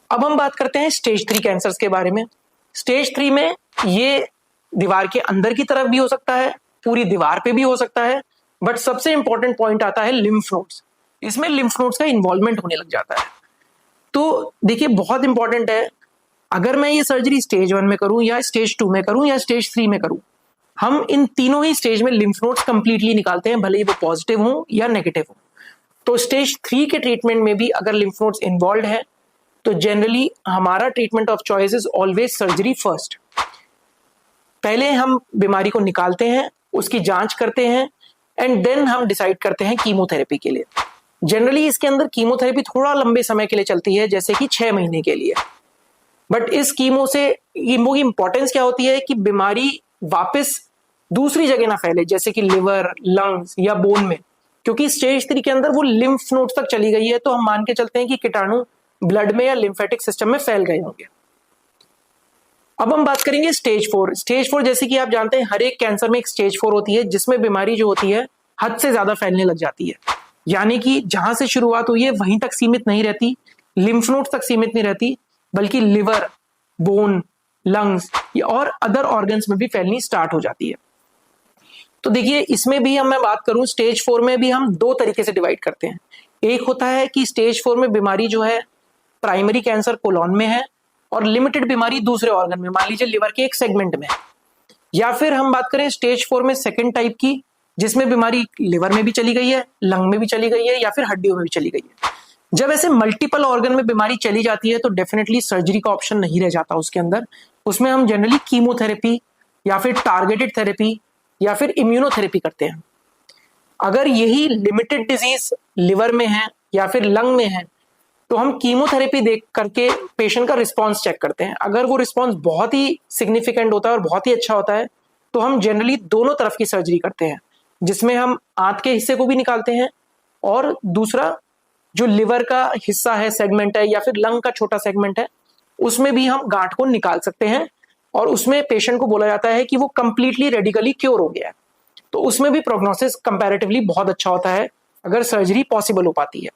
अब हम बात करते हैं स्टेज 3 कैंसर्स के बारे में। स्टेज 3 में ये दीवार के अंदर की तरफ भी हो सकता है, पूरी दीवार पे भी हो सकता है, बट सबसे इंपॉर्टेंट पॉइंट आता है लिम्फ नोड्स। इसमें लिम्फ नोड्स का इन्वॉल्वमेंट होने लग जाता है। तो देखिए बहुत इंपॉर्टेंट है, अगर मैं ये सर्जरी स्टेज 1 में करूं या स्टेज 2 में करूं या स्टेज 3 में करूं, हम इन तीनों ही स्टेज में लिम्फ नोड्स कंप्लीटली निकालते हैं, भले ही वो पॉजिटिव हो या नेगेटिव हो। तो स्टेज 3 के ट्रीटमेंट में भी अगर लिम्फ नोड्स इन्वॉल्व है तो जनरली हमारा treatment of choice is always surgery first. पहले हम बीमारी को निकालते हैं, उसकी जांच करते हैं एंड देन हम डिसाइड करते हैं कीमोथेरेपी के लिए। जनरली इसके अंदर कीमोथेरेपी थोड़ा लंबे समय के लिए चलती है, जैसे कि 6 महीने के लिए। बट इस कीमो की इंपॉर्टेंस क्या होती है कि बीमारी वापस दूसरी जगह ना फैले, जैसे कि लिवर, लंग्स या बोन में, क्योंकि स्टेज 3 के अंदर वो लिम्फ नोड्स तक चली गई है, तो हम मान के चलते हैं कि कीटाणु ब्लड में या लिम्फेटिक सिस्टम में फैल गए होंगे। अब हम बात करेंगे स्टेज 4। स्टेज 4 जैसे कि आप जानते हैं हर एक कैंसर में एक स्टेज 4 होती है, जिसमें बीमारी जो होती है हद से ज्यादा फैलने लग जाती है। यानी कि जहां से शुरुआत हुई है वहीं तक सीमित नहीं रहती, लिम्फ नोड्स तक सीमित नहीं रहती, बल्कि लिवर, बोन, लंग्स और अदर ऑर्गन्स में भी फैलनी स्टार्ट हो जाती है। तो देखिए इसमें भी मैं बात करूं, स्टेज 4 में भी हम 2 तरीके से डिवाइड करते हैं। एक होता है कि स्टेज 4 में बीमारी जो है प्राइमरी कैंसर कोलॉन में है और लिमिटेड बीमारी दूसरे ऑर्गन में, मान लीजिए लिवर के एक सेगमेंट में। या फिर हम बात करें स्टेज 4 में सेकंड टाइप की, जिसमें बीमारी लिवर में भी चली गई है, लंग में भी चली गई है या फिर हड्डियों में भी चली गई है। जब ऐसे मल्टीपल ऑर्गन में बीमारी चली जाती है तो डेफिनेटली सर्जरी का ऑप्शन नहीं रह जाता उसके अंदर। उसमें हम जनरली कीमोथेरेपी या फिर टारगेटेड थेरेपी या फिर इम्यूनोथेरेपी करते हैं। अगर यही लिमिटेड डिजीज लिवर में है या फिर लंग में है तो हम कीमोथेरेपी देख करके पेशेंट का रिस्पॉन्स चेक करते हैं। अगर वो रिस्पॉन्स बहुत ही सिग्निफिकेंट होता है और बहुत ही अच्छा होता है तो हम जनरली दोनों तरफ की सर्जरी करते हैं, जिसमें हम आंत के हिस्से को भी निकालते हैं और दूसरा जो लिवर का हिस्सा है, सेगमेंट है या फिर लंग का छोटा सेगमेंट है, उसमें भी हम गांठ को निकाल सकते हैं और उसमें पेशेंट को बोला जाता है कि वो कंप्लीटली रेडिकली क्योर हो गया है। तो उसमें भी प्रोग्नोसिस कंपैरेटिवली बहुत अच्छा होता है अगर सर्जरी पॉसिबल हो पाती है।